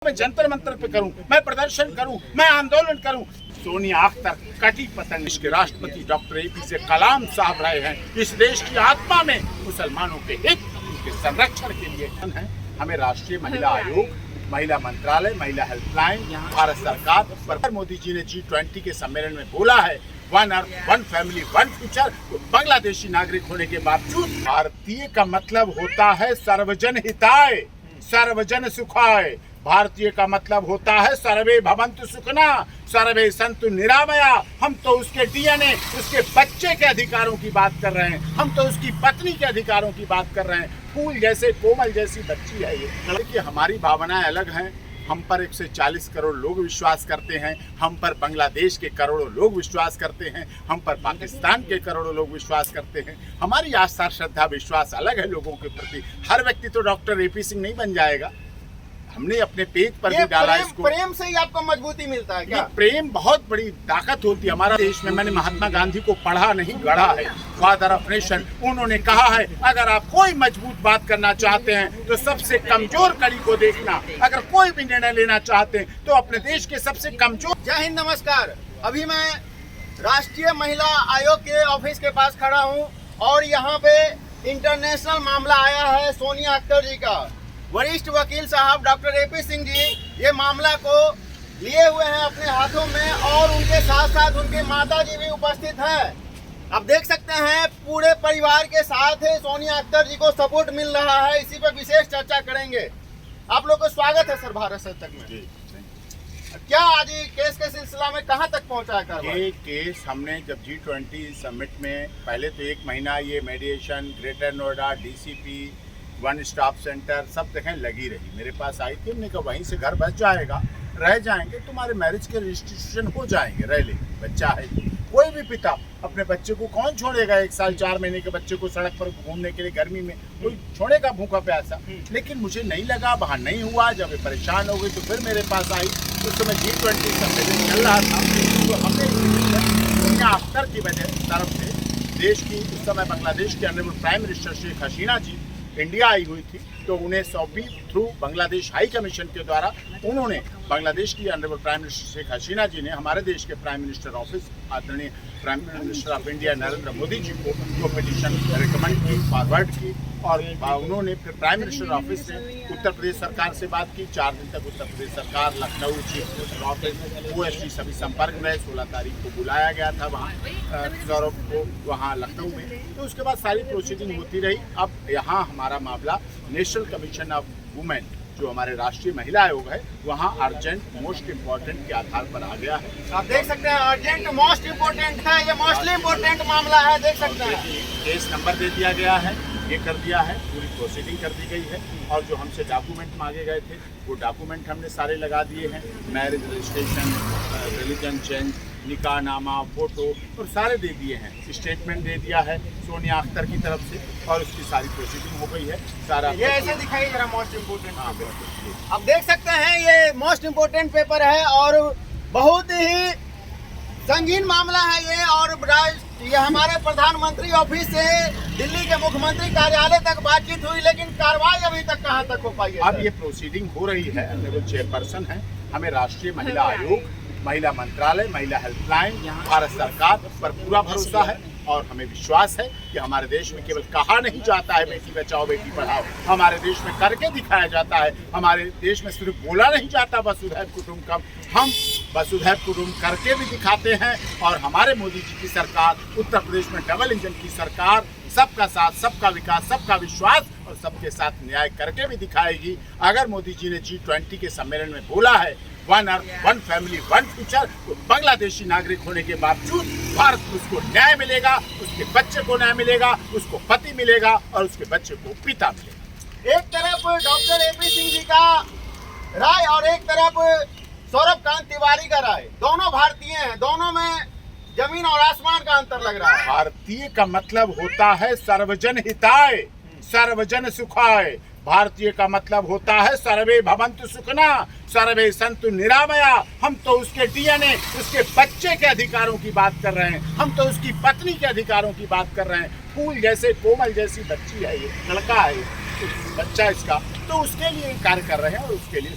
मैं जंतर मंतर पे करूं, मैं प्रदर्शन करूं, मैं आंदोलन करूं। सोनिया अख्तर कटी पतंग के राष्ट्रपति डॉक्टर APJ कलाम साहब रहे हैं। इस देश की आत्मा में मुसलमानों के हित, उनके संरक्षण के लिए है। हमें राष्ट्रीय महिला आयोग, महिला मंत्रालय, महिला हेल्पलाइन, भारत सरकार पर मोदी जी ने G20 के सम्मेलन में बोला है, one earth, one family, one future. Bangladeshi नागरिक होने के बावजूद भारतीय का मतलब होता है सर्वजन हिताय, सर्वजन सुखाय। भारतीय का मतलब होता है सर्वे भवन्तु सुखना, सर्वे सन्तु निरामया। हम तो उसके DNA, उसके बच्चे के अधिकारों की बात कर रहे हैं, हम तो उसकी पत्नी के अधिकारों की बात कर रहे हैं। फूल जैसे कोमल जैसी बच्ची है ये। देखिए, हमारी भावनाएं अलग हैं। हम पर 140 करोड़ लोग विश्वास करते हैं, हम पर बांग्लादेश के करोड़ों लोग विश्वास करते हैं, हम पर पाकिस्तान के करोड़ों लोग विश्वास करते हैं। हमारी आस्था, श्रद्धा, विश्वास अलग है लोगों के प्रति। हर व्यक्ति तो डॉक्टर AP सिंह नहीं बन जाएगा। हमने अपने पेज पर भी डाला इसको। प्रेम से ही आपको मजबूती मिलता है क्या? प्रेम बहुत बड़ी ताकत होती है। हमारा देश में, मैंने महात्मा गांधी को पढ़ा नहीं गढ़ा है, फादर ऑफ नेशन। उन्होंने कहा है, अगर आप कोई मजबूत बात करना चाहते हैं तो सबसे कमजोर कड़ी को देखना। अगर कोई भी निर्णय लेना चाहते हैं तो अपने देश के सबसे कमजोर। जय हिंद, नमस्कार। अभी मैं राष्ट्रीय महिला आयोग के ऑफिस के पास खड़ा हूँ और यहाँ पे इंटरनेशनल मामला आया है सोनिया अख्तर जी का। वरिष्ठ वकील साहब डॉक्टर AP सिंह जी ये मामला को लिए हुए हैं अपने हाथों में और उनके साथ साथ उनके माता जी भी उपस्थित हैं। आप देख सकते हैं पूरे परिवार के साथ सोनिया अख्तर जी को सपोर्ट मिल रहा है। इसी पर विशेष चर्चा करेंगे। आप लोग को स्वागत है सर भारत सत्तक में। क्या आज ये केस के सिलसिला में कहां तक पहुंचा है? ये केस हमने जब G20 समिट में पहले तो 1 महीना ये मेडिएशन, greater Noida, DCP, one stop centre सब जगह लगी रही। मेरे पास आई थी, हमने कहा वहीं से घर बच जाएगा, रह जाएंगे, तुम्हारे मैरिज के रजिस्ट्रेशन हो जाएंगे, रह लेंगे। बच्चा है, कोई भी पिता अपने बच्चे को कौन छोड़ेगा? 1 साल 4 महीने के बच्चे को सड़क पर घूमने के लिए गर्मी में कोई छोड़ेगा भूखा प्यासा? लेकिन मुझे नहीं लगा, वहाँ नहीं हुआ। जब ये परेशान हो गई तो फिर मेरे पास आई। उस समय G20 सम्मेलन चल रहा था, तो हमने सोनिया अख्तर की वजह तरफ से देश की, उस समय बांग्लादेश के honourable prime minister Sheikh Hasina ji India आई हुई थी, तो उन्हें सौंपी थ्रू बांग्लादेश हाई कमीशन के द्वारा। उन्होंने बांग्लादेश की honourable prime minister Sheikh Hasina ji ने हमारे देश के प्राइम मिनिस्टर ऑफिस, आदरणीय prime minister of India Narendra Modi ji को पिटीशन रिकमेंड की, फॉरवर्ड की। और उन्होंने फिर प्राइम मिनिस्टर ऑफिस से उत्तर प्रदेश सरकार से बात की। 4 दिन तक उत्तर प्रदेश सरकार, Lucknow, chief minister office, OSD सभी संपर्क में। 16 तारीख को बुलाया गया था वहाँ सौरभ को, वहाँ लखनऊ में। तो उसके बाद सारी प्रोसीडिंग होती रही। अब यहाँ हमारा मामला नेशनल कमीशन ऑफ वुमेन, जो हमारे राष्ट्रीय महिला आयोग है, वहाँ अर्जेंट मोस्ट इम्पोर्टेंट के आधार पर आ गया है। आप देख सकते हैं अर्जेंट मोस्ट इम्पोर्टेंट है, ये मोस्टली इम्पोर्टेंट मामला है। देख सकते हैं केस नंबर दे दिया गया है, ये कर दिया है, पूरी प्रोसीडिंग कर दी गई है। और जो हमसे डॉक्यूमेंट मांगे गए थे वो डॉक्यूमेंट हमने सारे लगा दिए हैं। मैरिज रजिस्ट्रेशन, रिलीजन चेंज, निकाहनामा, फोटो और सारे दे दिए हैं। स्टेटमेंट दे दिया है सोनिया अख्तर की तरफ से और उसकी सारी प्रोसीडिंग हो गई है। सारा ये ऐसे दिखाइए जरा मोस्ट इम्पोर्टेंट। हाँ, बिल्कुल। आप देख सकते हैं ये मोस्ट इम्पोर्टेंट पेपर है और बहुत ही संगीन मामला है ये। और ये हमारे प्रधानमंत्री ऑफिस से दिल्ली के मुख्यमंत्री कार्यालय तक बातचीत हुई, लेकिन कार्रवाई अभी तक कहां तक हो पाई है? अब ये प्रोसीडिंग हो रही है। ऑनरेबल चेयरपर्सन है। हमें राष्ट्रीय महिला आयोग, महिला मंत्रालय, महिला हेल्पलाइन, भारत सरकार पर पूरा भरोसा है और हमें विश्वास है कि हमारे देश में केवल कहा नहीं जाता है बेटी बचाओ बेटी पढ़ाओ, हमारे देश में करके दिखाया जाता है। हमारे देश में सिर्फ बोला नहीं जाता वसुधैव कुटुंबकम, हम वसुधैव कुटुंब करके भी दिखाते हैं। और हमारे मोदी जी की सरकार, उत्तर प्रदेश में डबल इंजन की सरकार, सबका साथ, सबका विकास, सबका विश्वास और सबके साथ न्याय करके भी दिखाएगी। अगर मोदी जी ने G20 के सम्मेलन में बोला है, one earth, one family, one future, तो बांग्लादेशी नागरिक होने के बावजूद भारत को उसको न्याय मिलेगा, उसके बच्चे को न्याय मिलेगा, उसको पति मिलेगा और उसके बच्चे को पिता मिलेगा। एक तरफ डॉक्टर AP सिंह जी का राय और एक तरफ सौरभ कांत तिवारी का राय। दोनों भारतीय हैं, दोनों में जमीन और आसमान का अंतर लग रहा है। भारतीय का मतलब होता है सर्वजन हिताय, सर्वजन सुखाय। भारतीय का मतलब होता है सर्वे भवन्तु सुखना, सर्वे सन्तु निरामया। हम तो उसके DNA, उसके बच्चे के अधिकारों की बात कर रहे हैं, हम तो उसकी पत्नी के अधिकारों की बात कर रहे हैं। फूल जैसे कोमल जैसी बच्ची है ये, लड़का है ये, बच्चा इसका, तो उसके लिए कार्य कर रहे हैं और उसके लिए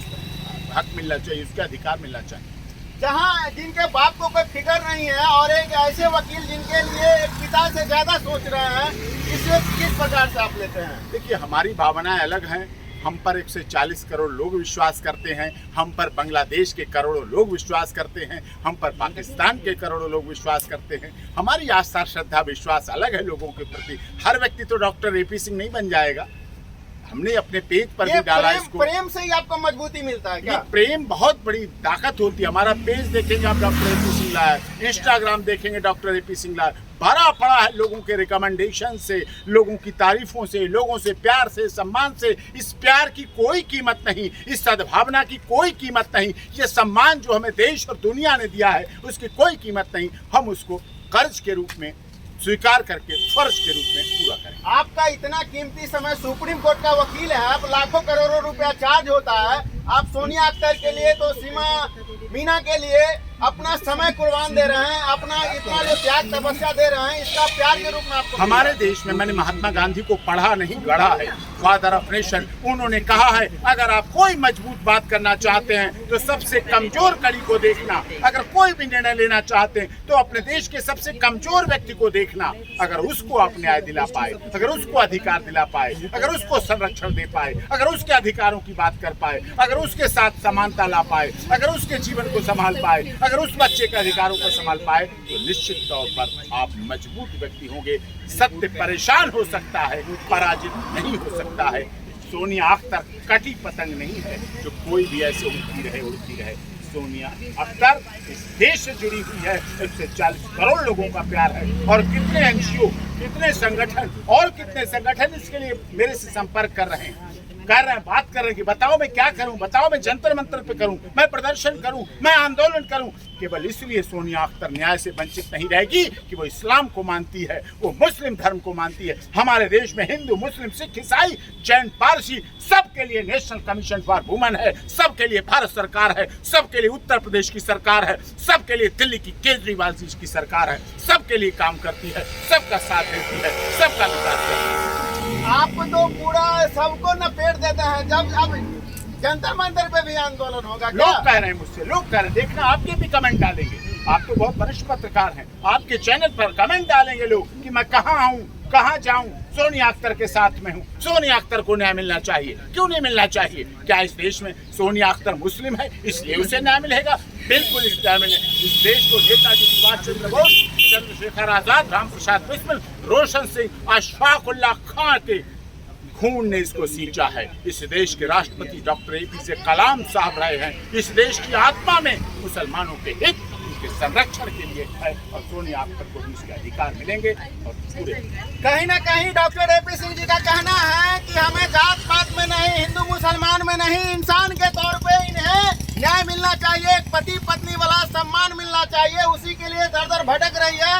हक मिलना चाहिए, उसके अधिकार मिलना चाहिए। जहाँ जिनके बाप को कोई फिक्र नहीं है और एक ऐसे वकील जिनके लिए एक पिता से ज्यादा सोच रहे हैं, इसे किस प्रकार से आप लेते हैं? देखिए, हमारी भावनाएं अलग हैं। हम पर 140 करोड़ लोग विश्वास करते हैं, हम पर बांग्लादेश के करोड़ों लोग विश्वास करते हैं, हम पर पाकिस्तान के करोड़ों लोग विश्वास करते हैं। हमारी आस्था, श्रद्धा, विश्वास अलग है लोगों के प्रति। हर व्यक्ति तो डॉक्टर एपी सिंह नहीं बन जाएगा। हमने अपने पेज पर भी डाला इसको। प्रेम से ही आपको मजबूती मिलता है क्या? प्रेम बहुत बड़ी ताकत होती है। हमारा पेज देखेंगे आप, डॉक्टर एपी सिंह लाल, इंस्टाग्राम देखेंगे डॉक्टर एपी सिंह लाल, भरा पड़ा है लोगों के रिकमेंडेशन से, लोगों की तारीफों से, लोगों से प्यार से, सम्मान से। इस प्यार की कोई कीमत नहीं, इस सद्भावना की कोई कीमत नहीं। ये सम्मान जो हमें देश और दुनिया ने दिया है, उसकी कोई कीमत नहीं। हम उसको कर्ज के रूप में स्वीकार करके फर्ज के रूप में पूरा करें। आपका इतना कीमती समय, सुप्रीम कोर्ट का वकील है आप, लाखों करोड़ों रुपया चार्ज होता है। आप सोनिया अख्तर के लिए तो सीमा मीना के लिए अपना समय कुर्बान दे रहे हैं, अपना इतना जो त्याग तपस्या दे रहे हैं, इसका प्यार के रूप में आपको हमारे देश में, मैंने महात्मा गांधी को पढ़ा नहीं गढ़ा है, फादर ऑफ नेशन। उन्होंने कहा है, अगर आप कोई मजबूत बात करना चाहते हैं तो सबसे कमजोर कड़ी को देखना। अगर कोई भी निर्णय लेना चाहते हैं तो अपने देश के सबसे कमजोर व्यक्ति को देखना। अगर उसको आप न्याय दिला पाए, अगर उसको अधिकार दिला पाए, अगर उसको संरक्षण दे पाए, अगर उसके अधिकारों की बात कर पाए, अगर उसके साथ समानता ला पाए, अगर उसके जीवन को संभाल पाए, अगर उस बच्चे के अधिकारों को संभाल पाए, तो निश्चित तौर पर आप मजबूत व्यक्ति होंगे। सत्य परेशान हो सकता है, पराजित नहीं हो सकता है। सोनिया अख्तर कटी पतंग नहीं है जो कोई भी ऐसे उड़ती रहे। सोनिया अख्तर इस देश से जुड़ी हुई है। 140 करोड़ लोगों का प्यार है। और कितने एनजीओ, कितने संगठन और कितने संगठन इसके लिए मेरे से संपर्क कर रहे हैं, बात कर रहे हैं कि बताओ मैं क्या करूं, बताओ मैं जंतर मंतर पे करूं, मैं प्रदर्शन करूं, मैं आंदोलन करूं। केवल इसलिए सोनिया अख्तर न्याय से वंचित नहीं रहेगी कि वो इस्लाम को मानती है, वो मुस्लिम धर्म को मानती है। हमारे देश में हिंदू, मुस्लिम, सिख, ईसाई, जैन, पारसी सबके लिए नेशनल कमीशन फॉर वुमेन है, सबके लिए भारत सरकार है, सबके लिए उत्तर प्रदेश की सरकार है, सबके लिए दिल्ली की केजरीवाल जी की सरकार है, सबके लिए काम करती है, सबका साथ देती है, सबका विकास करती है। आप तो पूरा सबको नपेट देते हैं। जब अब जंतर मंतर पे भी आंदोलन होगा क्या? लोग कह रहे हैं मुझसे, लोग कह रहे हैं, देखना आपके भी कमेंट डालेंगे। आप तो बहुत वरिष्ठ पत्रकार हैं, आपके चैनल पर कमेंट डालेंगे लोग कि मैं कहाँ आऊँ, कहाँ जाऊँ, सोनिया अख्तर के साथ में हूँ। सोनिया अख्तर को न्याय मिलना चाहिए। क्यों नहीं मिलना चाहिए? क्या इस देश में सोनिया अख्तर मुस्लिम है इसलिए उसे न्याय मिलेगा? बिल्कुल इस न्याय मिले। इस देश को नेताजी सुभाष चंद्र बोस, चंद्रशेखर आजाद, राम प्रसाद बिस्मिल, रोशन सिंह, अशफाक उल्लाह खां के खून ने इसको सींचा है। इस देश के राष्ट्रपति डॉक्टर एपीजे कलाम साहब रहे हैं। इस देश की आत्मा में मुसलमानों के हित, उनके संरक्षण के लिए है और सोनिया अख्तर को भी इसके अधिकार मिलेंगे। और पूरे कहीं ना कहीं डॉक्टर एपी सिंह जी का कहना है कि हमें जात पात में नहीं, हिंदू मुसलमान में नहीं, इंसान के तौर पे इन्हें न्याय मिलना चाहिए, एक पति पत्नी वाला सम्मान मिलना चाहिए। उसी के लिए दर दर भटक रही है।